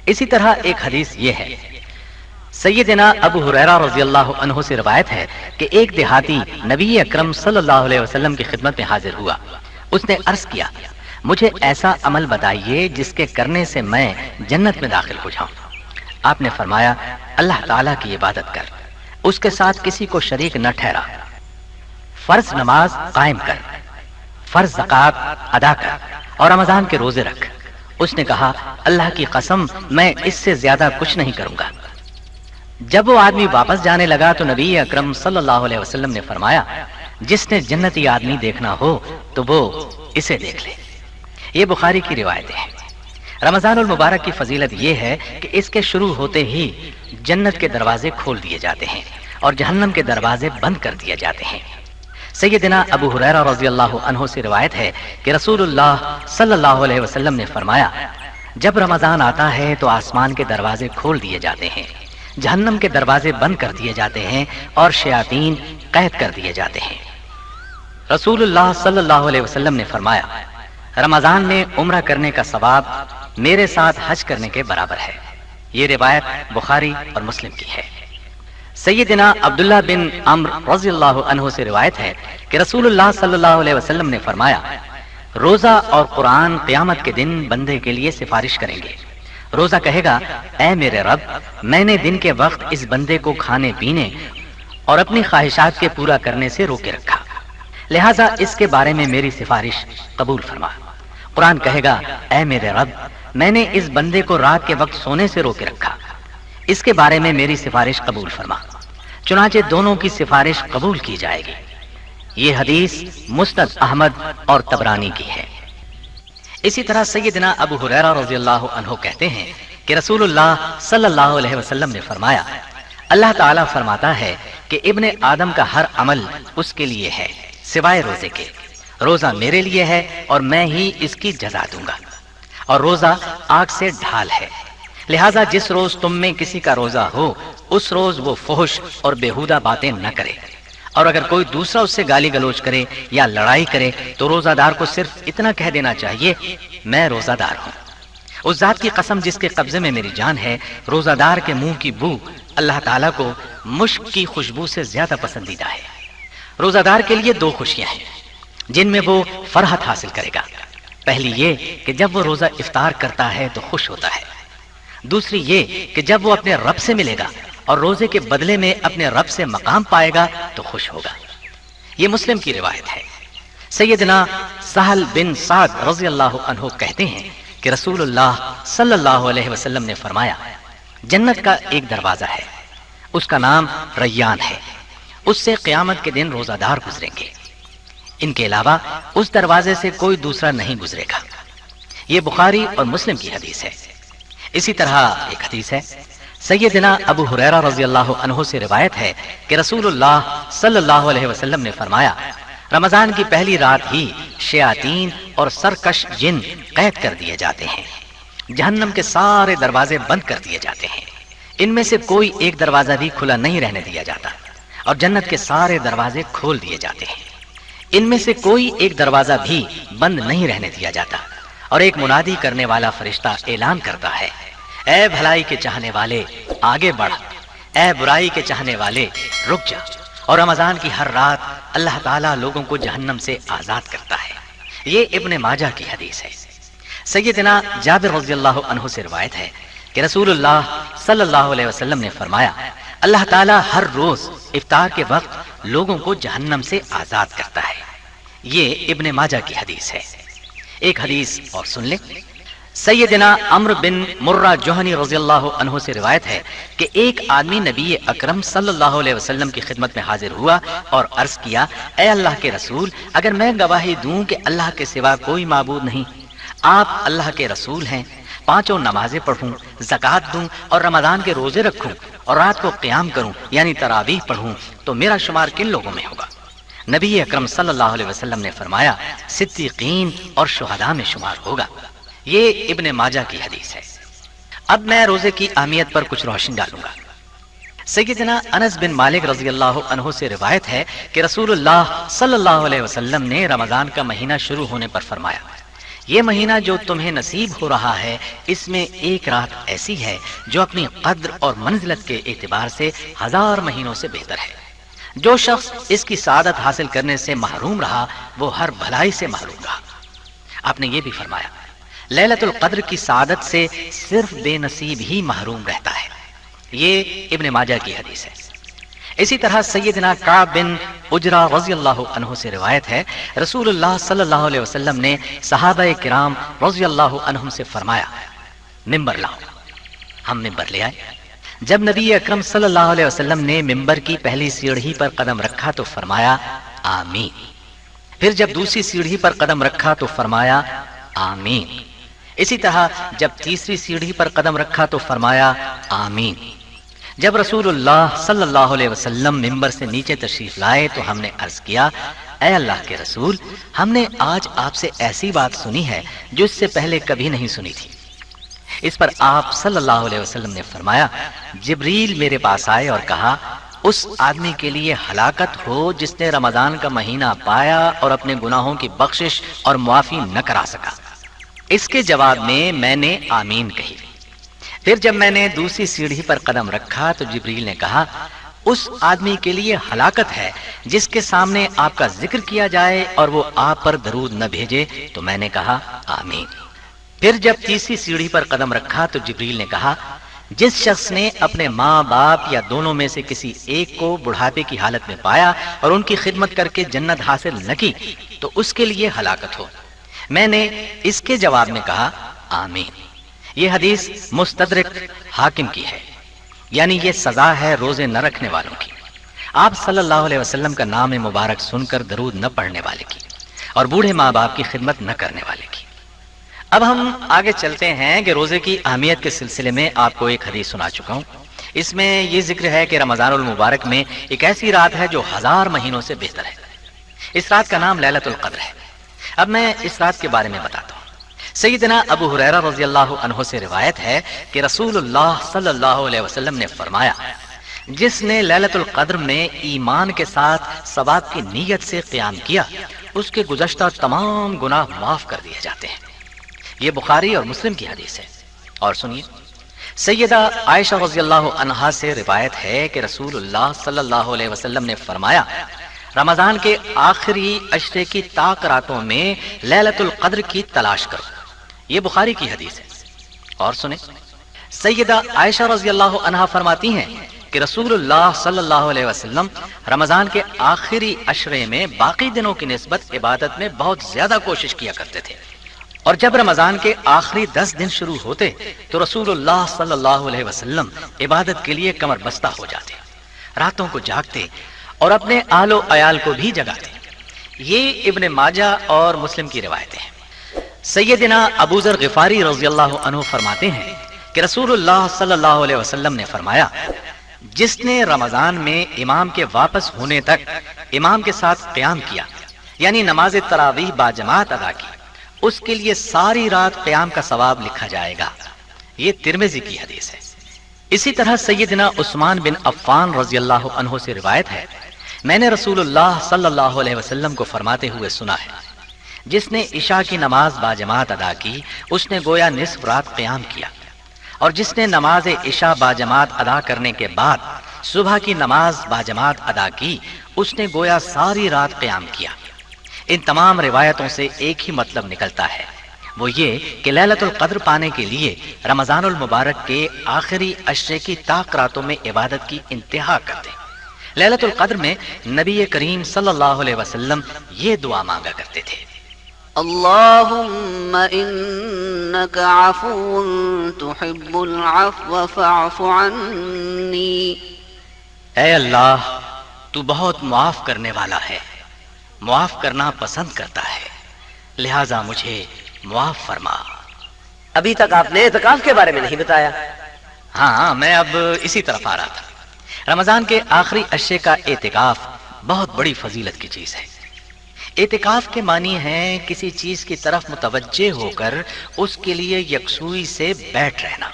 اسی طرح ایک حدیث یہ ہے، سیدنا ابو ہریرہ رضی اللہ عنہ سے روایت ہے کہ ایک دیہاتی نبی اکرم صلی اللہ علیہ وسلم کی خدمت میں حاضر ہوا۔ اس نے عرض کیا، مجھے ایسا عمل بتائیے جس کے کرنے سے میں جنت میں داخل ہو جاؤں۔ آپ نے فرمایا، اللہ تعالیٰ کی عبادت کر، اس کے ساتھ کسی کو شریک نہ ٹھہرا، فرض نماز قائم کر، فرض زکوٰۃ ادا کر اور رمضان کے روزے رکھ۔ اس نے کہا، اللہ کی قسم میں اس سے زیادہ کچھ نہیں کروں گا۔ جب وہ آدمی واپس جانے لگا تو نبی اکرم صلی اللہ علیہ وسلم نے فرمایا، جس نے جنتی آدمی دیکھنا ہو تو وہ اسے دیکھ لے۔ یہ بخاری کی روایتیں ہیں۔ رمضان المبارک کی فضیلت یہ ہے کہ اس کے شروع ہوتے ہی جنت کے دروازے کھول دیے جاتے ہیں اور جہنم کے دروازے بند کر دیے جاتے ہیں۔ سیدنا ابو ہریرہ رضی اللہ عنہ سے روایت ہے کہ رسول اللہ صلی اللہ علیہ وسلم نے فرمایا، جب رمضان آتا ہے تو آسمان کے دروازے کھول دیے جاتے ہیں، جہنم کے دروازے بند کر دیے جاتے ہیں اور شیاطین قید کر دیے جاتے ہیں۔ رسول اللہ صلی اللہ علیہ وسلم نے فرمایا، رمضان میں عمرہ کرنے کا ثواب میرے ساتھ حج کرنے کے برابر ہے۔ یہ روایت بخاری اور مسلم کی ہے۔ سیدنا عبداللہ بن عمرو رضی اللہ عنہ سے روایت ہے کہ رسول اللہ صلی اللہ علیہ وسلم نے فرمایا، روزہ اور قرآن قیامت کے دن بندے کے لیے سفارش کریں گے۔ روزہ کہے گا، اے میرے رب، میں نے دن کے وقت اس بندے کو کھانے پینے اور اپنی خواہشات کے پورا کرنے سے روکے رکھا، لہذا اس کے بارے میں میری سفارش قبول فرما۔ قرآن کہے گا، اے میرے رب، میں نے اس بندے کو رات کے وقت سونے سے روکے رکھا، اس کے بارے میں میری سفارش قبول فرما۔ چنانچہ دونوں کی سفارش قبول کی جائے گی۔ یہ حدیث مسند احمد اور طبرانی کی ہے۔ اسی طرح سیدنا ابو ہریرہ رضی اللہ عنہ کہتے ہیں کہ رسول اللہ صلی اللہ علیہ وسلم نے فرمایا، اللہ تعالیٰ فرماتا ہے کہ ابن آدم کا ہر عمل اس کے لیے ہے سوائے روزے کے۔ روزہ میرے لیے ہے اور میں ہی اس کی جزا دوں گا، اور روزہ آگ سے ڈھال ہے، لہذا جس روز تم میں کسی کا روزہ ہو اس روز وہ فحش اور بیہودہ باتیں نہ کرے، اور اگر کوئی دوسرا اس سے گالی گلوچ کرے یا لڑائی کرے تو روزہ دار کو صرف اتنا کہہ دینا چاہیے، میں روزہ دار ہوں۔ اس ذات کی قسم جس کے قبضے میں میری جان ہے، روزہ دار کے منہ کی بو اللہ تعالیٰ کو مشک کی خوشبو سے زیادہ پسندیدہ ہے۔ روزہ دار کے لیے دو خوشیاں ہیں جن میں وہ فرحت حاصل کرے گا۔ پہلی یہ کہ جب وہ روزہ افطار کرتا ہے تو خوش ہوتا ہے، دوسری یہ کہ جب وہ اپنے رب سے ملے گا اور روزے کے بدلے میں اپنے رب سے مقام پائے گا تو خوش ہوگا۔ یہ مسلم کی روایت ہے۔ سیدنا سہل بن سعد رضی اللہ عنہ کہتے ہیں کہ رسول اللہ صلی اللہ علیہ وسلم نے فرمایا، جنت کا ایک دروازہ ہے، اس کا نام ریان ہے، اس سے قیامت کے دن روزہ دار گزریں گے، ان کے علاوہ اس دروازے سے کوئی دوسرا نہیں گزرے گا۔ یہ بخاری اور مسلم کی حدیث ہے۔ اسی طرح ایک حدیث ہے، سیدنا ابو ہریرہ رضی اللہ عنہ سے روایت ہے کہ رسول اللہ صلی اللہ علیہ وسلم نے فرمایا، رمضان کی پہلی رات ہی شیاطین اور سرکش جن قید کر دیے جاتے ہیں، جہنم کے سارے دروازے بند کر دیے جاتے ہیں، ان میں سے کوئی ایک دروازہ بھی کھلا نہیں رہنے دیا جاتا، اور جنت کے سارے دروازے کھول دیے جاتے ہیں، ان میں سے کوئی ایک دروازہ بھی بند نہیں رہنے دیا جاتا، اور ایک منادی کرنے والا فرشتہ اعلان کرتا ہے، اے بھلائی کے چاہنے والے آگے بڑھ، اے برائی کے چاہنے والے رک جا۔ اور رمضان کی ہر رات اللہ تعالیٰ لوگوں کو جہنم سے آزاد کرتا ہے۔ یہ ابن ماجہ کی حدیث ہے۔ سیدنا جابر رضی اللہ عنہ سے روایت ہے کہ رسول اللہ صلی اللہ علیہ وسلم نے فرمایا، اللہ تعالیٰ ہر روز افطار کے وقت لوگوں کو جہنم سے آزاد کرتا ہے۔ یہ ابن ماجہ کی حدیث ہے۔ ایک حدیث اور سن لیں۔ سیدنا عمرو بن مرہ جوہنی رضی اللہ عنہ سے روایت ہے کہ ایک آدمی نبی اکرم صلی اللہ علیہ وسلم کی خدمت میں حاضر ہوا اور عرض کیا، اے اللہ کے رسول، اگر میں گواہی دوں کہ اللہ کے سوا کوئی معبود نہیں، آپ اللہ کے رسول ہیں، پانچوں نمازیں پڑھوں، زکوٰۃ دوں اور رمضان کے روزے رکھوں اور رات کو قیام کروں یعنی تراویح پڑھوں، تو میرا شمار کن لوگوں میں ہوگا؟ نبی اکرم صلی اللہ علیہ وسلم نے فرمایا، صدیقین اور شہداء میں شمار ہوگا۔ یہ ابن ماجہ کی حدیث ہے۔ اب میں روزے کی اہمیت پر کچھ روشنی ڈالوں گا۔ سیدنا انس بن مالک رضی اللہ عنہ سے روایت ہے کہ رسول اللہ صلی اللہ علیہ وسلم نے رمضان کا مہینہ شروع ہونے پر فرمایا، یہ مہینہ جو تمہیں نصیب ہو رہا ہے، اس میں ایک رات ایسی ہے جو اپنی قدر اور منزلت کے اعتبار سے 1000 مہینوں سے بہتر ہے۔ جو شخص اس کی سعادت حاصل کرنے سے محروم رہا وہ ہر بھلائی سے محروم رہا۔ آپ نے یہ بھی فرمایا لیلۃ القدر کی سعادت سے صرف بے نصیب ہی محروم رہتا ہے۔ یہ ابن ماجہ کی حدیث ہے۔ اسی طرح سیدنا کعب بن عجرہ رضی اللہ عنہ سے روایت ہے، رسول اللہ صلی اللہ علیہ وسلم نے صحابہ کرام رضی اللہ عنہم سے فرمایا ممبر لاؤ۔ ہم ممبر لے آئے۔ جب نبی اکرم صلی اللہ علیہ وسلم نے ممبر کی پہلی سیڑھی پر قدم رکھا تو فرمایا آمین۔ پھر جب دوسری سیڑھی پر قدم رکھا تو فرمایا آمین۔ اسی طرح جب تیسری سیڑھی پر قدم رکھا تو فرمایا آمین۔ جب رسول اللہ صلی اللہ علیہ وسلم ممبر سے نیچے تشریف لائے تو ہم نے عرض کیا اے اللہ کے رسول، ہم نے آج آپ سے ایسی بات سنی ہے جو اس سے پہلے کبھی نہیں سنی تھی۔ اس پر آپ صلی اللہ علیہ وسلم نے فرمایا جبریل میرے پاس آئے اور کہا اس آدمی کے لیے ہلاکت ہو جس نے رمضان کا مہینہ پایا اور اپنے گناہوں کی بخشش اور معافی نہ کرا سکا۔ اس کے جواب میں نے آمین کہی۔ پھر جب میں نے دوسری سیڑھی پر قدم رکھا تو جبریل نے کہا اس آدمی کے لیے ہلاکت ہے جس کے سامنے آپ کا ذکر کیا جائے اور وہ آپ پر درود نہ بھیجے، تو میں نے کہا آمین۔ پھر جب تیسری سیڑھی پر قدم رکھا تو جبریل نے کہا جس شخص نے اپنے ماں باپ یا دونوں میں سے کسی ایک کو بڑھاپے کی حالت میں پایا اور ان کی خدمت کر کے جنت حاصل نہ کی تو اس کے لیے ہلاکت ہو۔ میں نے اس کے جواب میں کہا آمین۔ یہ حدیث مستدرک حاکم کی ہے، یعنی یہ سزا ہے روزے نہ رکھنے والوں کی، آپ صلی اللہ علیہ وسلم کا نام مبارک سن کر درود نہ پڑھنے والے کی، اور بوڑھے ماں باپ کی خدمت نہ کرنے والے کی۔ اب ہم آگے چلتے ہیں کہ روزے کی اہمیت کے سلسلے میں آپ کو ایک حدیث سنا چکا ہوں۔ اس میں یہ ذکر ہے کہ رمضان المبارک میں ایک ایسی رات ہے جو 1000 مہینوں سے بہتر ہے۔ اس رات کا نام لیلۃ القدر ہے۔ اب میں اس رات کے بارے میں بتاتا ہوں۔ سیدنا ابو ہریرہ رضی اللہ عنہ سے روایت ہے کہ رسول اللہ صلی اللہ علیہ وسلم نے فرمایا جس نے لیلۃ القدر میں ایمان کے ساتھ ثواب کی نیت سے قیام کیا اس کے گزشتہ تمام گناہ معاف کر دیے جاتے ہیں۔ یہ بخاری اور مسلم کی حدیث ہے۔ اور سنیے، سیدہ عائشہ رضی اللہ عنہا سے روایت ہے کہ رسول اللہ صلی اللہ علیہ وسلم نے فرمایا رمضان کے آخری عشرے کی طاق راتوں میں لیلۃ القدر کی تلاش کرو۔ یہ بخاری کی حدیث ہے۔ اور سنیں، سیدہ عائشہ رضی اللہ عنہا فرماتی ہیں کہ رسول اللہ صلی اللہ علیہ وسلم رمضان کے آخری عشرے میں باقی دنوں کی نسبت عبادت میں بہت زیادہ کوشش کیا کرتے تھے، اور جب رمضان کے آخری 10 دن شروع ہوتے تو رسول اللہ صلی اللہ علیہ وسلم عبادت کے لیے کمر بستہ ہو جاتے، راتوں کو جاگتے اور اپنے اہل و عیال کو بھی جگاتے۔ یہ ابن ماجہ اور مسلم کی روایتیں ہیں۔ سیدنا ابو ذر غفاری رضی اللہ عنہ فرماتے ہیں کہ رسول اللہ صلی اللہ علیہ وسلم نے فرمایا جس نے رمضان میں امام کے واپس ہونے تک امام کے ساتھ قیام کیا، یعنی نماز تراویح باجماعت ادا کی، اس کے لیے ساری رات قیام کا ثواب لکھا جائے گا۔ یہ ترمذی کی حدیث ہے۔ اسی طرح سیدنا عثمان بن عفان رضی اللہ عنہ سے روایت ہے میں نے رسول اللہ صلی اللہ علیہ وسلم کو فرماتے ہوئے سنا ہے جس نے عشاء کی نماز باجماعت ادا کی اس نے گویا نصف رات قیام کیا، اور جس نے نماز عشاء باجماعت ادا کرنے کے بعد صبح کی نماز باجماعت ادا کی اس نے گویا ساری رات قیام کیا۔ ان تمام روایتوں سے ایک ہی مطلب نکلتا ہے، وہ یہ کہ لیلۃ القدر پانے کے لیے رمضان المبارک کے آخری عشرے کی طاق راتوں میں عبادت کی انتہا کر دیں۔ لیلۃ القدر میں نبی کریم صلی اللہ علیہ وسلم یہ دعا مانگا کرتے تھے، اللهم انك عفو تحب العفو فاعف عني۔ اے اللہ تو بہت معاف کرنے والا ہے، معاف کرنا پسند کرتا ہے، لہذا مجھے معاف فرما۔ ابھی تک آپ نے اعتکاف کے بارے میں نہیں بتایا۔ ہاں، میں اب اسی طرف آ رہا تھا۔ رمضان کے آخری عشرے کا اعتکاف بہت بڑی فضیلت کی چیز ہے۔ اعتکاف کے معنی ہے کسی چیز کی طرف متوجہ ہو کر اس کے لیے یکسوئی سے بیٹھ رہنا۔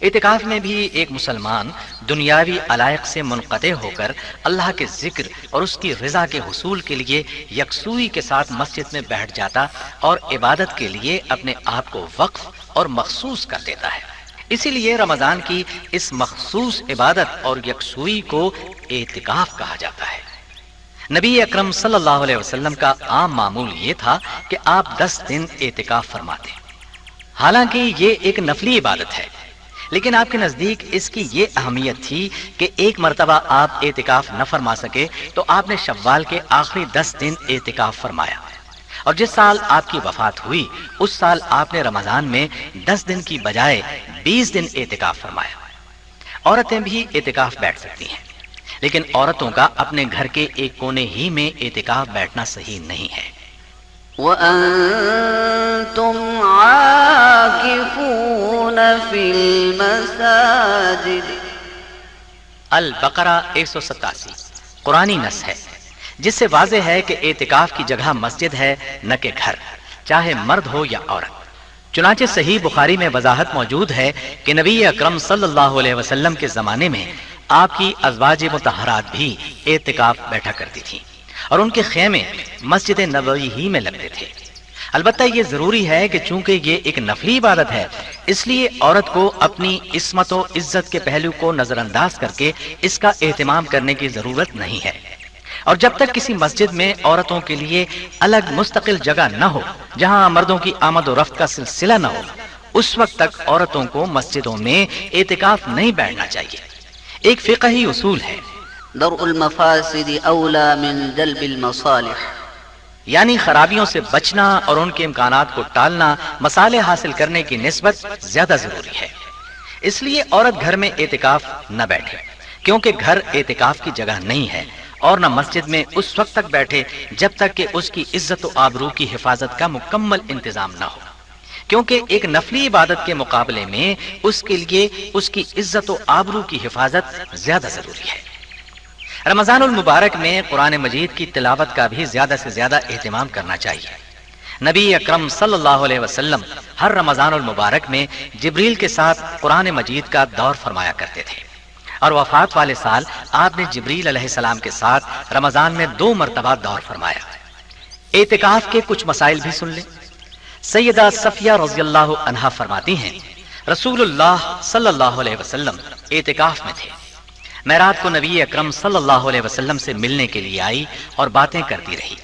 اعتکاف میں بھی ایک مسلمان دنیاوی علائق سے منقطع ہو کر اللہ کے ذکر اور اس کی رضا کے حصول کے لیے یکسوئی کے ساتھ مسجد میں بیٹھ جاتا اور عبادت کے لیے اپنے آپ کو وقف اور مخصوص کر دیتا ہے۔ اسی لیے رمضان کی اس مخصوص عبادت اور یکسوئی کو اعتکاف کہا جاتا ہے۔ نبی اکرم صلی اللہ علیہ وسلم کا عام معمول یہ تھا کہ آپ 10 دن اعتکاف فرماتے۔ حالانکہ یہ ایک نفلی عبادت ہے، لیکن آپ کے نزدیک اس کی یہ اہمیت تھی کہ ایک مرتبہ آپ اعتکاف نہ فرما سکے تو آپ نے شوال کے آخری 10 دن اعتکاف فرمایا، اور جس سال آپ کی وفات ہوئی اس سال آپ نے رمضان میں 10 دن کی بجائے 20 دن اعتکاف فرمایا۔ عورتیں بھی اعتکاف بیٹھ سکتی ہیں، لیکن عورتوں کا اپنے گھر کے ایک کونے ہی میں اعتکاف بیٹھنا صحیح نہیں ہے۔ وَأَنْتُمْ عَاكِفُونَ فِي الْمَسَاجِدِ۔ البقرہ 187 قرآنی نص ہے جس سے واضح ہے کہ اعتکاف کی جگہ مسجد ہے نہ کہ گھر، چاہے مرد ہو یا عورت۔ چنانچہ صحیح بخاری میں وضاحت موجود ہے کہ نبی اکرم صلی اللہ علیہ وسلم کے زمانے میں آپ کی ازواج مطہرات بھی اعتکاف بیٹھا کرتی تھیں، اور ان کے خیمے مسجد نبوی ہی میں لگتے تھے۔ البتہ یہ ضروری ہے کہ چونکہ یہ ایک نفلی عبادت ہے، اس لیے عورت کو اپنی عصمت و عزت کے پہلو کو نظر انداز کر کے اس کا اہتمام کرنے کی ضرورت نہیں ہے، اور جب تک کسی مسجد میں عورتوں کے لیے الگ مستقل جگہ نہ ہو جہاں مردوں کی آمد و رفت کا سلسلہ نہ ہو، اس وقت تک عورتوں کو مسجدوں میں اعتکاف نہیں بیٹھنا چاہیے۔ ایک فقہی اصول ہے، درء المفاسد اولا من جلب المصالح، یعنی خرابیوں سے بچنا اور ان کے امکانات کو ٹالنا مصالح حاصل کرنے کی نسبت زیادہ ضروری ہے۔ اس لیے عورت گھر میں اعتکاف نہ بیٹھے، کیونکہ گھر اعتکاف کی جگہ نہیں ہے، اور نہ مسجد میں اس وقت تک بیٹھے جب تک کہ اس کی عزت و آبرو کی حفاظت کا مکمل انتظام نہ ہو، کیونکہ ایک نفلی عبادت کے مقابلے میں اس کے لیے اس کی عزت و آبرو کی حفاظت زیادہ ضروری ہے۔ رمضان المبارک میں قرآن مجید کی تلاوت کا بھی زیادہ سے زیادہ اہتمام کرنا چاہیے۔ نبی اکرم صلی اللہ علیہ وسلم ہر رمضان المبارک میں جبریل کے ساتھ قرآن مجید کا دور فرمایا کرتے تھے، اور وفات والے سال آپ نے جبریل علیہ السلام کے ساتھ رمضان میں 2 مرتبہ دور فرمایا۔ اعتکاف کے کچھ مسائل بھی سن لیں۔ سیدہ صفیہ رضی اللہ عنہا فرماتی ہیں، رسول اللہ صلی اللہ علیہ وسلم اعتکاف میں تھے، میں رات کو نبی اکرم صلی اللہ علیہ وسلم سے ملنے کے لیے آئی اور باتیں کرتی رہی۔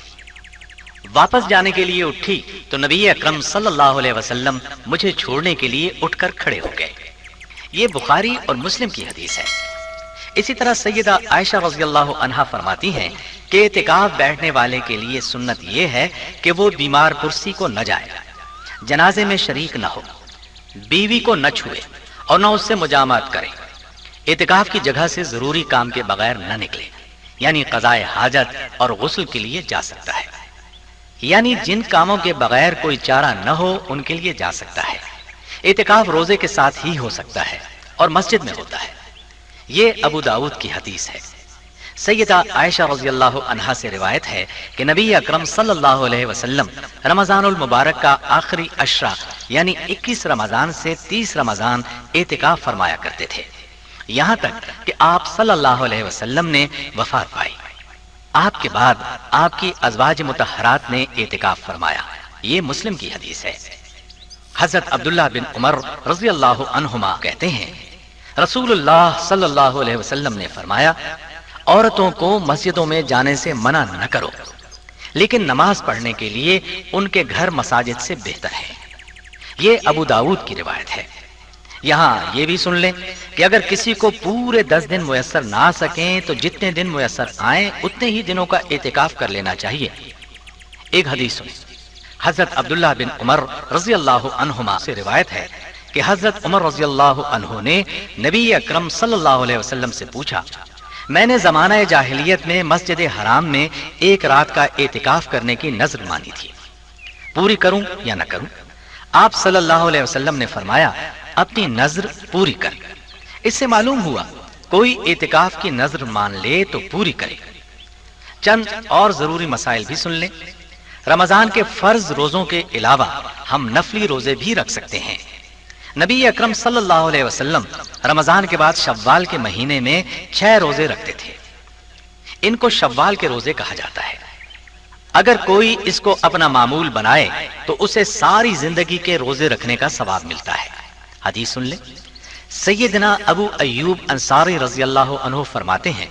واپس جانے کے لیے اٹھی تو نبی اکرم صلی اللہ علیہ وسلم مجھے چھوڑنے کے لیے اٹھ کر کھڑے ہو گئے۔ یہ بخاری اور مسلم کی حدیث ہے۔ اسی طرح سیدہ عائشہ رضی اللہ عنہا فرماتی ہیں کہ اعتکاف بیٹھنے والے کے لیے سنت یہ ہے کہ وہ بیمار پرسی کو نہ جائے، جنازے میں شریک نہ ہو، بیوی کو نہ چھوئے اور نہ اس سے مجامعت کرے، اعتکاف کی جگہ سے ضروری کام کے بغیر نہ نکلے، یعنی قضائے حاجت اور غسل کے لیے جا سکتا ہے، یعنی جن کاموں کے بغیر کوئی چارہ نہ ہو ان کے لیے جا سکتا ہے۔ اعتکاف روزے کے ساتھ ہی ہو سکتا ہے اور مسجد میں ہوتا ہے۔ یہ ابو داؤد کی حدیث ہے۔ سیدہ عائشہ رضی اللہ عنہا سے روایت ہے کہ نبی اکرم صلی اللہ علیہ وسلم رمضان المبارک کا آخری عشرہ یعنی 21 رمضان سے 30 رمضان اعتکاف فرمایا کرتے تھے، یہاں تک کہ آپ صلی اللہ علیہ وسلم نے وفات پائی۔ آپ کے بعد آپ کی ازواج مطہرات نے اعتکاف فرمایا۔ یہ مسلم کی حدیث ہے۔ حضرت عبداللہ بن عمر رضی اللہ عنہما کہتے ہیں، رسول اللہ صلی اللہ علیہ وسلم نے فرمایا، عورتوں کو مسجدوں میں جانے سے منع نہ کرو، لیکن نماز پڑھنے کے لیے ان کے گھر مساجد سے بہتر ہے۔ یہ ابو داؤد کی روایت ہے۔ یہاں یہ بھی سن لیں کہ اگر کسی کو پورے 10 دن میسر نہ آ سکیں تو جتنے دن میسر آئیں اتنے ہی دنوں کا اعتکاف کر لینا چاہیے۔ ایک حدیث سنیں۔ حضرت عبداللہ بن عمر رضی اللہ عنہما سے روایت ہے کہ حضرت عمر رضی اللہ عنہ نے نبی اکرم صلی اللہ علیہ وسلم سے پوچھا، میں نے زمانہ جاہلیت میں مسجد حرام میں ایک رات کا اعتکاف کرنے کی نذر مانی تھی، پوری کروں یا نہ کروں؟ آپ صلی اللہ علیہ وسلم نے فرمایا، اپنی نذر پوری کر۔ اس سے معلوم ہوا کوئی اعتکاف کی نذر مان لے تو پوری کرے۔ چند اور ضروری مسائل بھی سن لیں۔ رمضان کے فرض روزوں کے علاوہ ہم نفلی روزے بھی رکھ سکتے ہیں۔ نبی اکرم صلی اللہ علیہ وسلم رمضان کے بعد شوال کے مہینے میں 6 روزے رکھتے تھے۔ ان کو شوال کے روزے کہا جاتا ہے۔ اگر کوئی اس کو اپنا معمول بنائے تو اسے ساری زندگی کے روزے رکھنے کا ثواب ملتا ہے۔ حدیث سن لیں۔ سیدنا ابو ایوب انصاری رضی اللہ عنہ فرماتے ہیں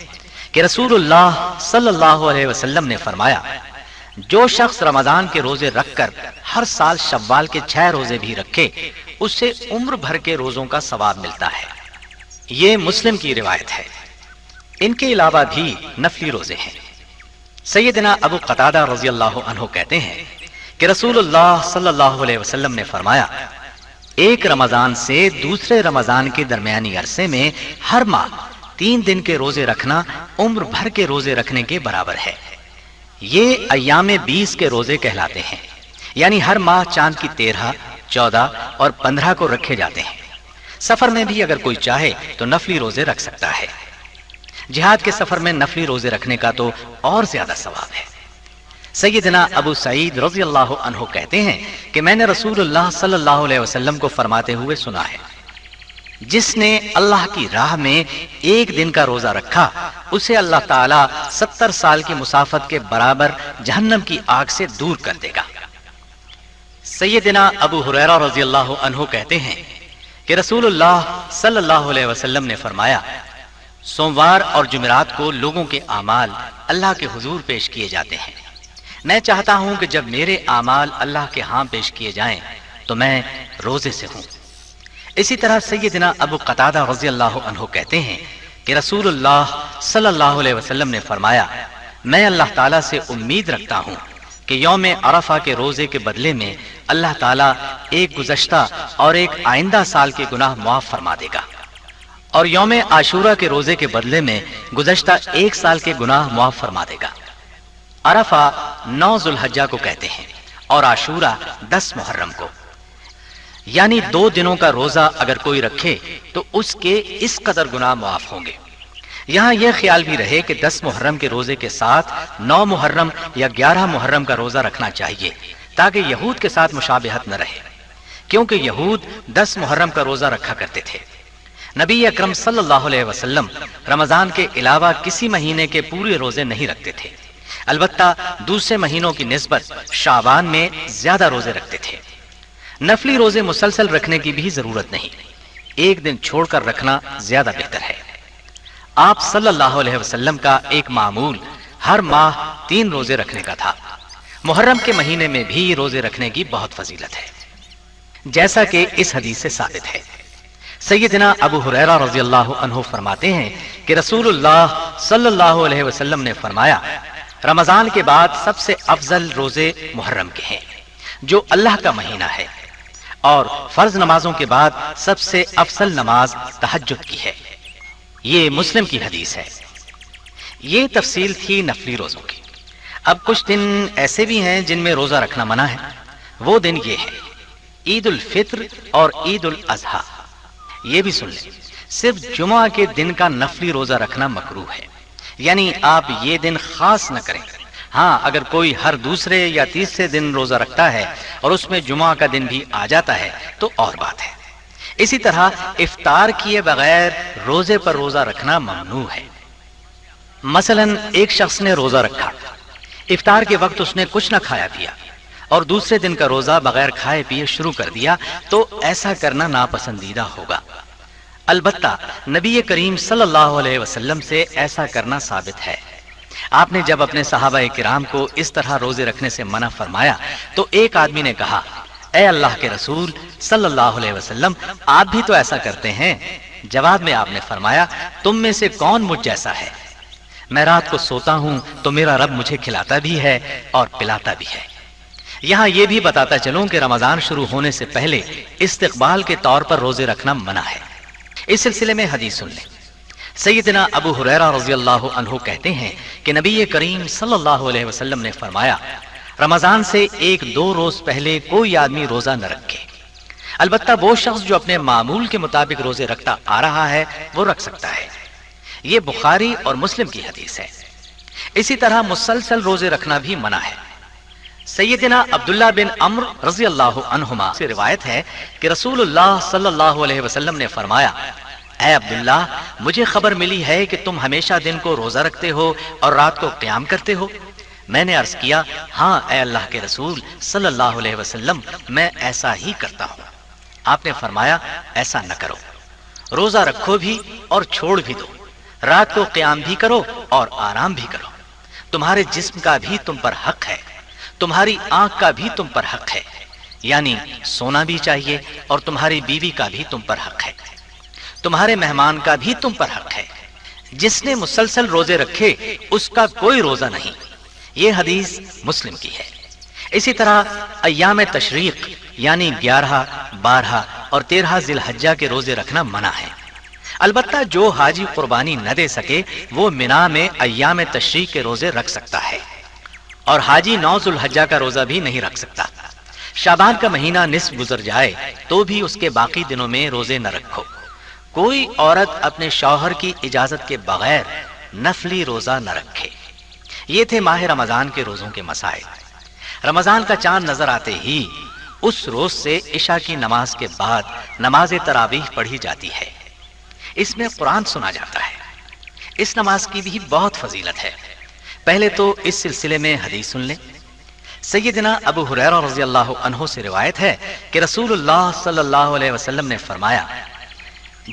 کہ رسول اللہ صلی اللہ علیہ وسلم نے فرمایا، جو شخص رمضان کے روزے رکھ کر ہر سال شوال کے 6 روزے بھی رکھے اسے عمر بھر کے روزوں کا ثواب ملتا ہے۔ یہ مسلم کی روایت ہے۔ ان کے علاوہ بھی نفلی روزے ہیں۔ سیدنا ابو قتادہ رضی اللہ عنہ کہتے ہیں کہ رسول اللہ صلی اللہ علیہ وسلم نے فرمایا، ایک رمضان سے دوسرے رمضان کے درمیانی عرصے میں ہر ماہ 3 دن کے روزے رکھنا عمر بھر کے روزے رکھنے کے برابر ہے۔ یہ ایام 20 کے روزے کہلاتے ہیں، یعنی ہر ماہ چاند کی 13، 14 اور 15 کو رکھے جاتے ہیں۔ سفر میں بھی اگر کوئی چاہے تو نفلی روزے رکھ سکتا ہے۔ جہاد کے سفر میں نفلی روزے رکھنے کا تو اور زیادہ ثواب ہے۔ سیدنا ابو سعید رضی اللہ عنہ کہتے ہیں کہ میں نے رسول اللہ صلی اللہ علیہ وسلم کو فرماتے ہوئے سنا ہے، جس نے اللہ کی راہ میں 1 دن کا روزہ رکھا اسے اللہ تعالیٰ 70 سال کی مسافت کے برابر جہنم کی آگ سے دور کر دے گا۔ سیدنا ابو ہریرہ رضی اللہ عنہ کہتے ہیں کہ رسول اللہ صلی اللہ علیہ وسلم نے فرمایا، سوموار اور جمعرات کو لوگوں کے اعمال اللہ کے حضور پیش کیے جاتے ہیں۔ میں چاہتا ہوں کہ جب میرے اعمال اللہ کے ہاں پیش کیے جائیں تو میں روزے سے ہوں۔ اسی طرح سیدنا ابو قتادہ رضی اللہ عنہ کہتے ہیں کہ رسول اللہ صلی اللہ علیہ وسلم نے فرمایا، میں اللہ تعالیٰ سے امید رکھتا ہوں کہ یوم عرفہ کے روزے کے بدلے میں اللہ تعالیٰ ایک گزشتہ اور ایک آئندہ سال کے گناہ معاف فرما دے گا، اور یوم عاشورہ کے روزے کے بدلے میں گزشتہ 1 سال کے گناہ معاف فرما دے گا۔ عرفہ 9 ذوالحجہ کو کہتے ہیں اور عاشورہ 10 محرم کو، یعنی 2 دنوں کا روزہ اگر کوئی رکھے تو اس کے اس قدر گناہ معاف ہوں گے۔ یہاں یہ خیال بھی رہے کہ 10 محرم کے روزے کے ساتھ 9 محرم یا 11 محرم کا روزہ رکھنا چاہیے، تاکہ یہود کے ساتھ مشابہت نہ رہے، کیونکہ یہود 10 محرم کا روزہ رکھا کرتے تھے۔ نبی اکرم صلی اللہ علیہ وسلم رمضان کے علاوہ کسی مہینے کے پورے روزے نہیں رکھتے تھے، البتہ دوسرے مہینوں کی نسبت شعبان میں زیادہ روزے رکھتے تھے۔ نفلی روزے مسلسل رکھنے کی بھی ضرورت نہیں، 1 دن چھوڑ کر رکھنا زیادہ بہتر ہے۔ آپ صلی اللہ علیہ وسلم کا ایک معمول ہر ماہ 3 روزے رکھنے کا تھا۔ محرم کے مہینے میں بھی روزے رکھنے کی بہت فضیلت ہے، جیسا کہ اس حدیث سے ثابت ہے۔ سیدنا ابو ہریرہ رضی اللہ عنہ فرماتے ہیں کہ رسول اللہ صلی اللہ علیہ وسلم نے فرمایا، رمضان کے بعد سب سے افضل روزے محرم کے ہیں جو اللہ کا مہینہ ہے، اور فرض نمازوں کے بعد سب سے افضل نماز تہجد کی ہے۔ یہ مسلم کی حدیث ہے۔ یہ تفصیل تھی نفلی روزوں کی۔ اب کچھ دن ایسے بھی ہیں جن میں روزہ رکھنا منع ہے۔ وہ دن یہ ہے عید الفطر اور عید الاضحیٰ۔ یہ بھی سن لیں، صرف جمعہ کے دن کا نفلی روزہ رکھنا مکروہ ہے، یعنی آپ یہ دن خاص نہ کریں۔ ہاں، اگر کوئی ہر دوسرے یا تیسرے دن روزہ رکھتا ہے اور اس میں جمعہ کا دن بھی آ جاتا ہے تو اور بات ہے۔ اسی طرح افطار کیے بغیر روزے پر روزہ رکھنا ممنوع ہے۔ مثلا ایک شخص نے روزہ رکھا، افطار کے وقت اس نے کچھ نہ کھایا پیا اور دوسرے دن کا روزہ بغیر کھائے پیے شروع کر دیا تو ایسا کرنا ناپسندیدہ ہوگا۔ البتہ نبی کریم صلی اللہ علیہ وسلم سے ایسا کرنا ثابت ہے۔ آپ نے جب اپنے صحابہ کرام کو اس طرح روزے رکھنے سے منع فرمایا تو ایک آدمی نے کہا، اے اللہ کے رسول صلی اللہ علیہ وسلم، آپ بھی تو ایسا کرتے ہیں۔ جواب میں آپ نے فرمایا، تم میں سے کون مجھ جیسا ہے؟ میں رات کو سوتا ہوں تو میرا رب مجھے کھلاتا بھی ہے اور پلاتا بھی ہے۔ یہاں یہ بھی بتاتا چلوں کہ رمضان شروع ہونے سے پہلے استقبال کے طور پر روزے رکھنا منع ہے۔ اس سلسلے میں حدیث سن لیں۔ سیدنا ابو ہریرہ رضی اللہ عنہ کہتے ہیں کہ نبی کریم صلی اللہ علیہ وسلم نے فرمایا، رمضان سے 1-2 روز پہلے کوئی آدمی روزہ نہ رکھے، البتہ وہ شخص جو اپنے معمول کے مطابق روزے رکھتا آ رہا ہے وہ رکھ سکتا ہے۔ یہ بخاری اور مسلم کی حدیث ہے۔ اسی طرح مسلسل روزے رکھنا بھی منع ہے۔ سیدنا عبداللہ بن عمر رضی اللہ عنہما سے روایت ہے کہ رسول اللہ صلی اللہ علیہ وسلم نے فرمایا، اے عبداللہ، مجھے خبر ملی ہے کہ تم ہمیشہ دن کو روزہ رکھتے ہو اور رات کو قیام کرتے ہو۔ میں نے عرض کیا، ہاں اے اللہ کے رسول صلی اللہ علیہ وسلم، میں ایسا ہی کرتا ہوں۔ آپ نے فرمایا، ایسا نہ کرو، روزہ رکھو بھی اور چھوڑ بھی دو، رات کو قیام بھی کرو اور آرام بھی کرو۔ تمہارے جسم کا بھی تم پر حق ہے، تمہاری آنکھ کا بھی تم پر حق ہے، یعنی سونا بھی چاہیے، اور تمہاری بیوی کا بھی تم پر حق ہے، تمہارے مہمان کا بھی تم پر حق ہے۔ جس نے مسلسل روزے رکھے اس کا کوئی روزہ نہیں۔ یہ حدیث مسلم کی ہے۔ اسی طرح ایام تشریق یعنی 11، 12 اور 13 ذی الحجہ کے روزے رکھنا منع ہے۔ البتہ جو حاجی قربانی نہ دے سکے وہ منا میں ایام تشریق کے روزے رکھ سکتا ہے، اور حاجی 9 ذی الحجہ کا روزہ بھی نہیں رکھ سکتا۔ شعبان کا مہینہ نصف گزر جائے تو بھی اس کے باقی دنوں میں روزے نہ رکھو۔ کوئی عورت اپنے شوہر کی اجازت کے بغیر نفلی روزہ نہ رکھے۔ یہ تھے ماہ رمضان کے روزوں کے مسائل۔ رمضان کا چاند نظر آتے ہی اس روز سے عشاء کی نماز کے بعد نماز تراویح پڑھی جاتی ہے، اس میں قرآن سنا جاتا ہے۔ اس نماز کی بھی بہت فضیلت ہے۔ پہلے تو اس سلسلے میں حدیث سن لیں۔ سیدنا ابو ہریرہ رضی اللہ عنہ سے روایت ہے کہ رسول اللہ صلی اللہ علیہ وسلم نے فرمایا،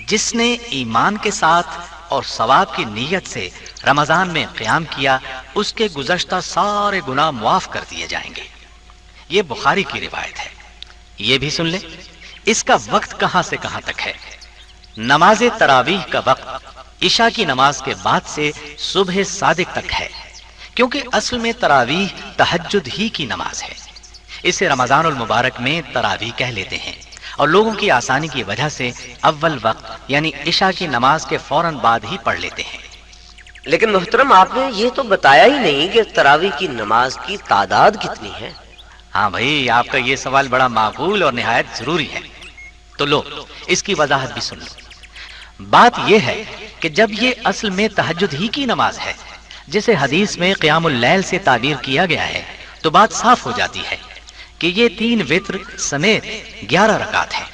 جس نے ایمان کے ساتھ اور ثواب کی نیت سے رمضان میں قیام کیا اس کے گزشتہ سارے گناہ معاف کر دیے جائیں گے۔ یہ بخاری کی روایت ہے۔ یہ بھی سن لیں، اس کا وقت کہاں سے کہاں تک ہے۔ نماز تراویح کا وقت عشاء کی نماز کے بعد سے صبح صادق تک ہے، کیونکہ اصل میں تراویح تہجد ہی کی نماز ہے۔ اسے رمضان المبارک میں تراویح کہہ لیتے ہیں، اور لوگوں کی آسانی کی وجہ سے اول وقت یعنی عشاء کی نماز کے فوراً بعد ہی پڑھ لیتے ہیں۔ لیکن محترم، آپ نے یہ تو بتایا ہی نہیں کہ تراویح کی نماز کی تعداد کتنی ہے۔ ہاں بھائی، آپ کا یہ سوال بڑا معقول اور نہایت ضروری ہے، تو لو اس کی وضاحت بھی سن لو۔ بات یہ ہے کہ جب یہ اصل میں تہجد ہی کی نماز ہے جسے حدیث میں قیام اللیل سے تعبیر کیا گیا ہے، تو بات صاف ہو جاتی ہے کہ یہ 3 وتر سمیت 11 رکعت ہیں۔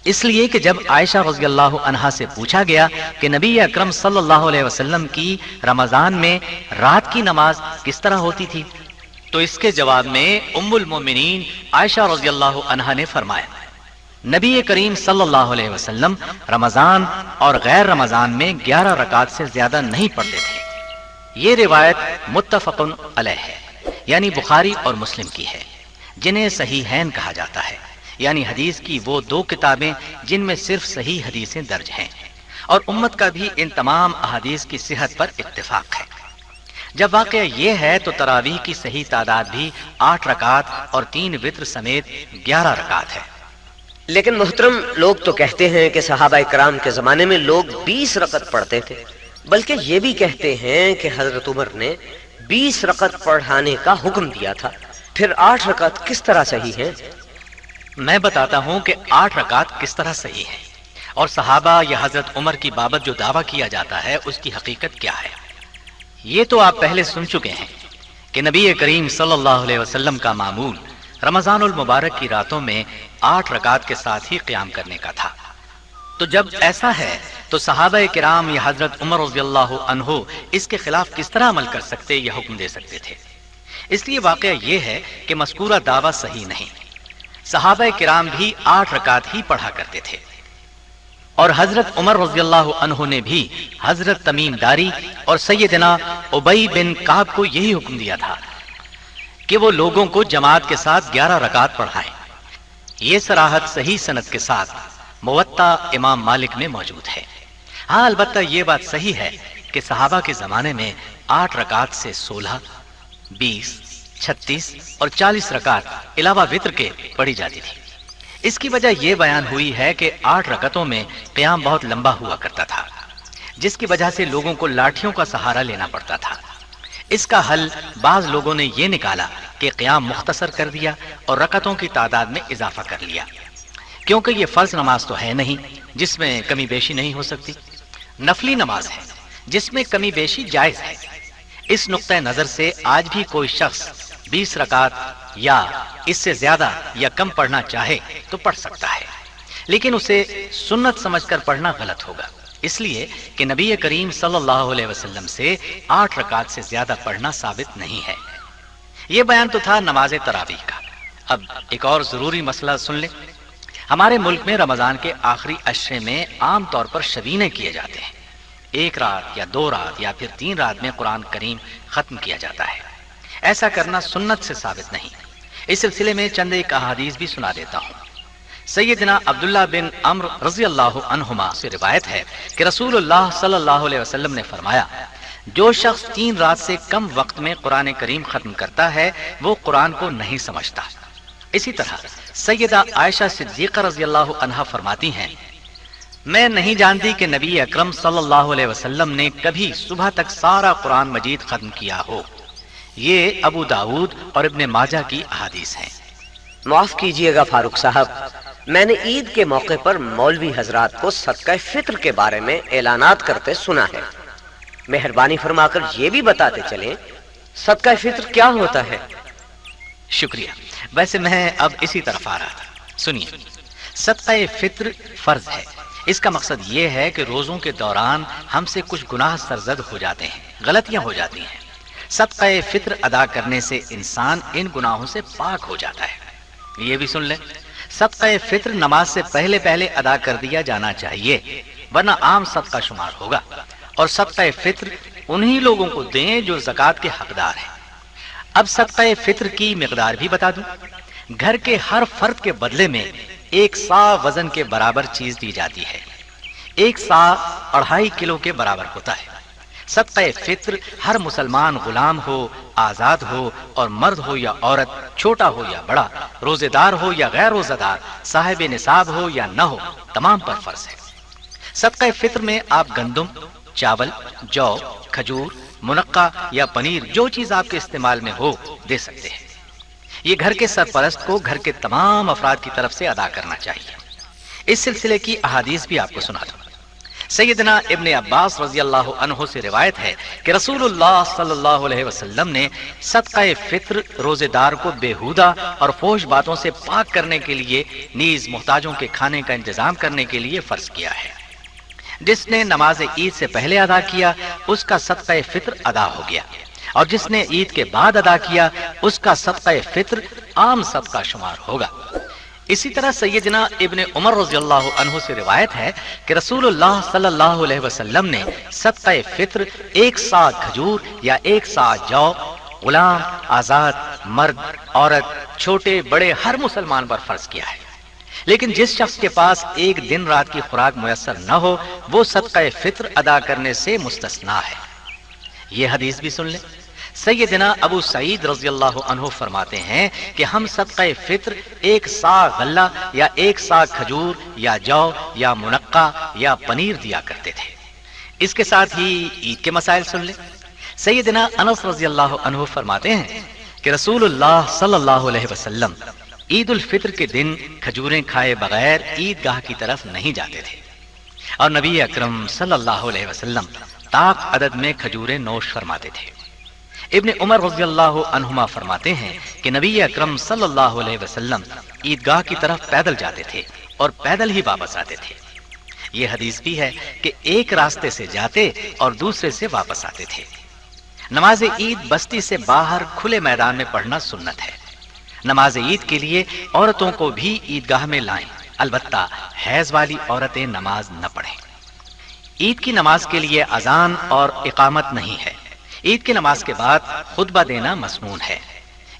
اس لیے کہ جب عائشہ رضی اللہ عنہا سے پوچھا گیا کہ نبی اکرم صلی اللہ علیہ وسلم کی رمضان میں رات کی نماز کس طرح ہوتی تھی، تو اس کے جواب میں ام المومنین عائشہ رضی اللہ عنہا نے فرمایا، نبی کریم صلی اللہ علیہ وسلم رمضان اور غیر رمضان میں 11 رکعت سے زیادہ نہیں پڑھتے تھے۔ یہ روایت متفق علیہ ہے، یعنی بخاری اور مسلم کی ہے، جنہیں صحیحین کہا جاتا ہے، یعنی حدیث کی وہ 2 کتابیں جن میں صرف صحیح حدیثیں درج ہیں، اور امت کا بھی ان تمام احادیث کی صحت پر اتفاق ہے۔ جب واقعہ یہ ہے تو تراویح کی صحیح تعداد بھی 8 رکعت اور 3 وتر سمیت 11 رکعت ہے۔ لیکن محترم، لوگ تو کہتے ہیں کہ صحابہ کرام کے زمانے میں لوگ 20 رکعت پڑھتے تھے، بلکہ یہ بھی کہتے ہیں کہ حضرت عمر نے 20 رکعت پڑھانے کا حکم دیا تھا۔ پھر 8 رکعت کس طرح صحیح ہیں؟ میں بتاتا ہوں کہ 8 رکعت کس طرح صحیح ہے، اور صحابہ یا حضرت عمر کی بابت جو دعویٰ کیا جاتا ہے اس کی حقیقت کیا ہے۔ یہ تو آپ پہلے سن چکے ہیں کہ نبی کریم صلی اللہ علیہ وسلم کا معمول رمضان المبارک کی راتوں میں 8 رکعت کے ساتھ ہی قیام کرنے کا تھا۔ تو جب ایسا ہے تو صحابہ کرام یا حضرت عمر رضی اللہ عنہ اس کے خلاف کس طرح عمل کر سکتے یا حکم دے سکتے تھے؟ اس لیے واقعہ یہ ہے کہ مذکورہ دعویٰ صحیح نہیں۔ صحابہ کرام بھی 8 رکعت ہی پڑھا کرتے تھے، اور حضرت عمر رضی اللہ عنہ نے بھی حضرت تمیم داری اور سیدنا ابی بن کعب کو یہی حکم دیا تھا کہ وہ لوگوں کو جماعت کے ساتھ 11 رکعت پڑھائیں۔ یہ صراحت صحیح سند کے ساتھ موطا امام مالک میں موجود ہے۔ ہاں البتہ یہ بات صحیح ہے کہ صحابہ کے زمانے میں 8 رکعت سے 16، 20، 36 اور 40 رکعت علاوہ وتر کے پڑھی جاتی تھی۔ اس کی وجہ یہ بیان ہوئی ہے کہ 8 رکعتوں میں قیام بہت لمبا ہوا کرتا تھا، جس کی وجہ سے لوگوں کو لاٹھیوں کا سہارا لینا پڑتا تھا۔ اس کا حل بعض لوگوں نے یہ نکالا کہ قیام مختصر کر دیا اور رکعتوں کی تعداد میں اضافہ کر لیا، کیونکہ یہ فرض نماز تو ہے نہیں جس میں کمی بیشی نہیں ہو سکتی، نفلی نماز ہے جس میں کمی بیشی جائز ہے۔ اس نقطہ نظر سے آج بھی کوئی شخص 20 رکعت یا اس سے زیادہ یا کم پڑھنا چاہے تو پڑھ سکتا ہے، لیکن اسے سنت سمجھ کر پڑھنا غلط ہوگا، اس لیے کہ نبی کریم صلی اللہ علیہ وسلم سے 8 رکعت سے زیادہ پڑھنا ثابت نہیں ہے۔ یہ بیان تو تھا نماز تراویح کا۔ اب ایک اور ضروری مسئلہ سن لیں۔ ہمارے ملک میں رمضان کے آخری عشرے میں عام طور پر شبینے کیے جاتے ہیں، 1 رات یا 2 رات یا پھر 3 رات میں قرآن کریم ختم کیا جاتا ہے۔ ایسا کرنا سنت سے ثابت نہیں۔ اس سلسلے میں چند ایک احادیث بھی سنا دیتا ہوں۔ سیدنا عبداللہ بن عمرو رضی اللہ عنہما سے روایت ہے کہ رسول اللہ صلی اللہ علیہ وسلم نے فرمایا، جو شخص 3 رات سے کم وقت میں قرآن کریم ختم کرتا ہے وہ قرآن کو نہیں سمجھتا۔ اسی طرح سیدہ عائشہ صدیقہ رضی اللہ عنہا فرماتی ہیں، میں نہیں جانتی کہ نبی اکرم صلی اللہ علیہ وسلم نے کبھی صبح تک سارا قرآن مجید ختم کیا ہو۔ یہ ابو داؤد اور ابن ماجہ کی احادیث ہیں۔ معاف کیجئے گا فاروق صاحب، میں نے عید کے موقع پر مولوی حضرات کو صدقہ فطر کے بارے میں اعلانات کرتے سنا ہے۔ مہربانی فرما کر یہ بھی بتاتے چلیں صدقہ فطر کیا ہوتا ہے؟ شکریہ، ویسے میں اب اسی طرف آ رہا تھا۔ سنیے، صدقہ فطر فرض ہے۔ اس کا مقصد یہ ہے کہ روزوں کے دوران ہم سے کچھ گناہ سرزد ہو جاتے ہیں، غلطیاں ہو جاتی ہیں۔ صدقہ فطر ادا کرنے سے انسان ان گناہوں سے پاک ہو جاتا ہے۔ یہ بھی سن لیں، صدقہ فطر نماز سے پہلے ادا کر دیا جانا چاہیے، ورنہ عام صدقہ شمار ہوگا، اور صدقہ فطر انہی لوگوں کو دیں جو زکوٰۃ کے حقدار ہیں۔ اب صدقہ فطر کی مقدار بھی بتا دوں۔ گھر کے ہر فرد کے بدلے میں 1 صاع وزن کے برابر چیز دی جاتی ہے۔ 1 صاع 2.5 کلو کے برابر ہوتا ہے۔ صدقہ فطر ہر مسلمان غلام ہو، آزاد ہو اور مرد ہو یا عورت، چھوٹا ہو یا بڑا، روزے دار ہو یا غیر روزہ دار، صاحب نصاب ہو یا نہ ہو، تمام پر فرض ہے۔ صدقہ فطر میں آپ گندم، چاول، جو، کھجور، منقع یا پنیر، جو چیز آپ کے استعمال میں ہو دے سکتے ہیں۔ یہ گھر کے سرپرست کو گھر کے تمام افراد کی طرف سے ادا کرنا چاہیے۔ اس سلسلے کی احادیث بھی آپ کو سنا دوں۔ سیدنا ابن عباس رضی اللہ عنہ سے روایت ہے کہ رسول اللہ صلی اللہ علیہ وسلم نے صدقہ فطر روزے دار کو بےہودہ اور فحش باتوں سے پاک کرنے کے لیے نیز محتاجوں کے کھانے کا انتظام کرنے کے لیے فرض کیا ہے۔ جس نے نماز عید سے پہلے ادا کیا اس کا صدقہ فطر ادا ہو گیا، اور جس نے عید کے بعد ادا کیا اس کا صدقہ فطر عام صدقہ شمار ہوگا۔ اسی طرح سیدنا ابن عمر رضی اللہ عنہ سے روایت ہے کہ رسول اللہ صلی اللہ علیہ وسلم نے صدقہ فطر 1 صاع کھجور یا 1 صاع جو غلام، آزاد، مرد، عورت، چھوٹے بڑے ہر مسلمان پر فرض کیا ہے، لیکن جس شخص کے پاس 1 دن رات کی خوراک میسر نہ ہو وہ صدقہ فطر ادا کرنے سے مستثنا ہے۔ یہ حدیث بھی سن لیں۔ سیدنا ابو سعید رضی اللہ عنہ فرماتے ہیں کہ ہم صدقہ فطر 1 صاع غلہ یا 1 صاع کھجور یا جو یا منقع یا پنیر دیا کرتے تھے۔ اس کے ساتھ ہی عید کے مسائل سن لیں۔ سیدنا انس رضی اللہ عنہ فرماتے ہیں کہ رسول اللہ صلی اللہ علیہ وسلم عید الفطر کے دن کھجوریں کھائے بغیر عیدگاہ کی طرف نہیں جاتے تھے، اور نبی اکرم صلی اللہ علیہ وسلم طاق عدد میں کھجوریں نوش فرماتے تھے۔ ابن عمر رضی اللہ عنہما فرماتے ہیں کہ نبی اکرم صلی اللہ علیہ وسلم عیدگاہ کی طرف پیدل جاتے تھے اور پیدل ہی واپس آتے تھے۔ یہ حدیث بھی ہے کہ ایک راستے سے جاتے اور دوسرے سے واپس آتے تھے۔ نماز عید بستی سے باہر کھلے میدان میں پڑھنا سنت ہے۔ نماز عید کے لیے عورتوں کو بھی عیدگاہ میں لائیں، البتہ حیض والی عورتیں نماز نہ پڑھیں۔ عید کی نماز کے لیے اذان اور اقامت نہیں ہے۔ عید کی نماز کے بعد خطبہ دینا مسنون ہے،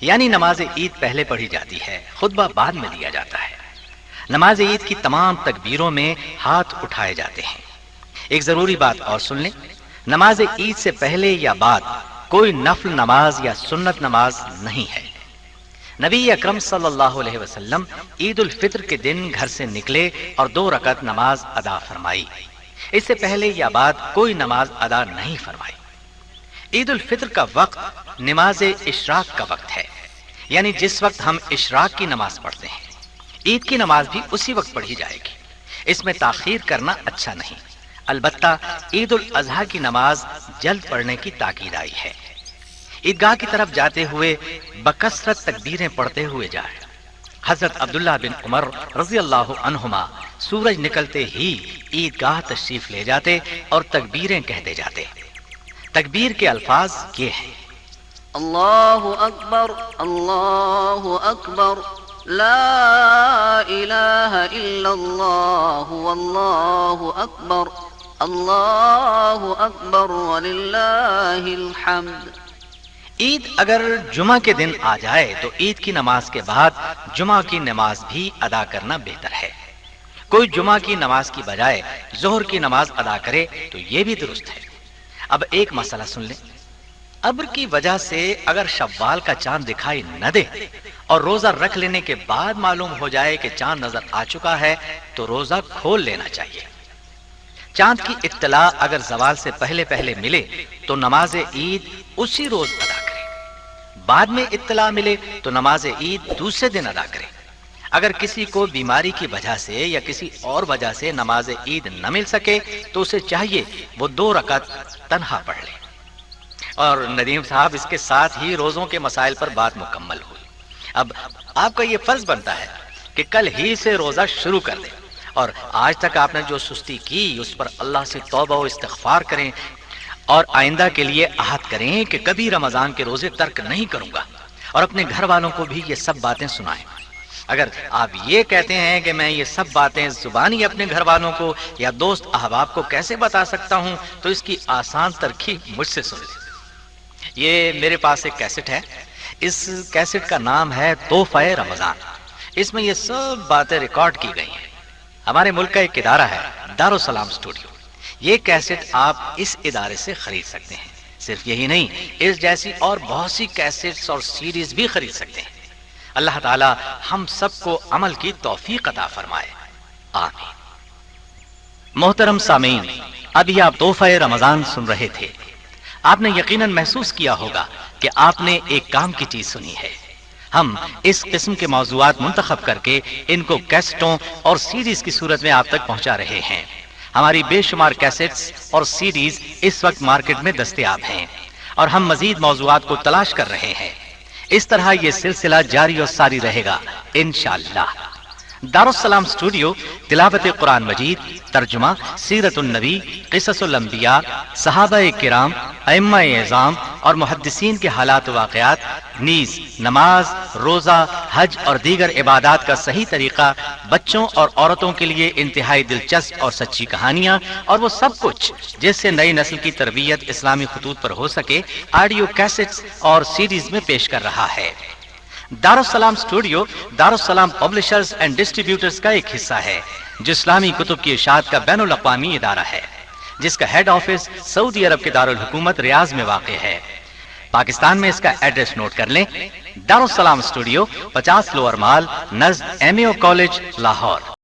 یعنی نماز عید پہلے پڑھی جاتی ہے، خطبہ بعد میں دیا جاتا ہے۔ نماز عید کی تمام تکبیروں میں ہاتھ اٹھائے جاتے ہیں۔ ایک ضروری بات اور سن لیں، نماز عید سے پہلے یا بعد کوئی نفل نماز یا سنت نماز نہیں ہے۔ نبی اکرم صلی اللہ علیہ وسلم عید الفطر کے دن گھر سے نکلے اور 2 رکعت نماز ادا فرمائی۔ اس سے پہلے یا بعد کوئی نماز ادا نہیں فرمائی۔ عید الفطر کا وقت نماز اشراق کا وقت ہے، یعنی جس وقت ہم اشراق کی نماز پڑھتے ہیں۔ عید کی نماز بھی اسی وقت پڑھی جائے گی، اس میں تاخیر کرنا اچھا نہیں۔ البتہ عید الاضحیٰ کی نماز جلد پڑھنے کی تاکید آئی ہے۔ عیدگاہ کی طرف جاتے ہوئے بکثرت تکبیریں پڑھتے ہوئے جائیں۔ حضرت عبداللہ بن عمر رضی اللہ عنہما سورج نکلتے ہی عیدگاہ تشریف لے جاتے اور تکبیریں کہتے جاتے۔ تکبیر کے الفاظ یہ ہیں: اللہ اکبر اللہ اکبر لا الہ الا اللہ واللہ اکبر اللہ اکبر وللہ الحمد۔ عید اگر جمعہ کے دن آ جائے تو عید کی نماز کے بعد جمعہ کی نماز بھی ادا کرنا بہتر ہے۔ کوئی جمعہ کی نماز کی بجائے ظہر کی نماز ادا کرے تو یہ بھی درست ہے۔ اب ایک مسئلہ سن لیں، ابر کی وجہ سے اگر شوال کا چاند دکھائی نہ دے اور روزہ رکھ لینے کے بعد معلوم ہو جائے کہ چاند نظر آ چکا ہے تو روزہ کھول لینا چاہیے۔ چاند کی اطلاع اگر زوال سے پہلے پہلے ملے تو نماز عید اسی روز ادا کرے، بعد میں اطلاع ملے تو نماز عید دوسرے دن ادا کرے۔ اگر کسی کو بیماری کی وجہ سے یا کسی اور وجہ سے نماز عید نہ مل سکے تو اسے چاہیے وہ 2 رکعت تنہا پڑھ لے۔ اور ندیم صاحب، اس کے ساتھ ہی روزوں کے مسائل پر بات مکمل ہوئی۔ اب آپ کا یہ فرض بنتا ہے کہ کل ہی سے روزہ شروع کر دیں، اور آج تک آپ نے جو سستی کی اس پر اللہ سے توبہ و استغفار کریں اور آئندہ کے لیے عہد کریں کہ کبھی رمضان کے روزے ترک نہیں کروں گا، اور اپنے گھر والوں کو بھی یہ سب باتیں سنائیں۔ اگر آپ یہ کہتے ہیں کہ میں یہ سب باتیں زبانی اپنے گھر والوں کو یا دوست احباب کو کیسے بتا سکتا ہوں، تو اس کی آسان ترکیب مجھ سے سن لیں۔ یہ میرے پاس ایک کیسٹ ہے، اس کیسٹ کا نام ہے تحفہ رمضان۔ اس میں یہ سب باتیں ریکارڈ کی گئی ہیں۔ ہمارے ملک کا ایک ادارہ ہے دارالسلام اسٹوڈیو، یہ کیسٹ آپ اس ادارے سے خرید سکتے ہیں۔ صرف یہی نہیں، اس جیسی اور بہت سی کیسٹس اور سیریز بھی خرید سکتے ہیں۔ اللہ تعالی ہم سب کو عمل کی توفیق عطا فرمائے، آمین۔ محترم سامعین، ابھی آپ تحفہ رمضان سن رہے تھے۔ آپ نے یقیناً محسوس کیا ہوگا کہ آپ نے ایک کام کی چیز سنی ہے۔ ہم اس قسم کے موضوعات منتخب کر کے ان کو کیسٹوں اور سیریز کی صورت میں آپ تک پہنچا رہے ہیں۔ ہماری بے شمار کیسٹس اور سیریز اس وقت مارکیٹ میں دستیاب ہیں، اور ہم مزید موضوعات کو تلاش کر رہے ہیں۔ اس طرح یہ سلسلہ جاری اور ساری رہے گا انشاءاللہ۔ دارالسلام اسٹوڈیو تلاوت قرآن مجید، ترجمہ، سیرت النبی، قصص الانبیاء، صحابہ کرام، ائمہ اعظام اور محدثین کے حالات و واقعات، نیز نماز، روزہ، حج اور دیگر عبادات کا صحیح طریقہ، بچوں اور عورتوں کے لیے انتہائی دلچسپ اور سچی کہانیاں، اور وہ سب کچھ جس سے نئی نسل کی تربیت اسلامی خطوط پر ہو سکے، آڈیو کیسٹس اور سیریز میں پیش کر رہا ہے۔ دارالسلام اسٹوڈیو دارالسلام پبلشرز اینڈ ڈسٹریبیوٹرز کا ایک حصہ ہے، جو اسلامی کتب کی اشاعت کا بین الاقوامی ادارہ ہے، جس کا ہیڈ آفس سعودی عرب کے دارالحکومت ریاض میں واقع ہے۔ پاکستان میں اس کا ایڈریس نوٹ کر لیں: دارالسلام اسٹوڈیو، 50 لوور مال، نزد ایم اے او کالج، لاہور۔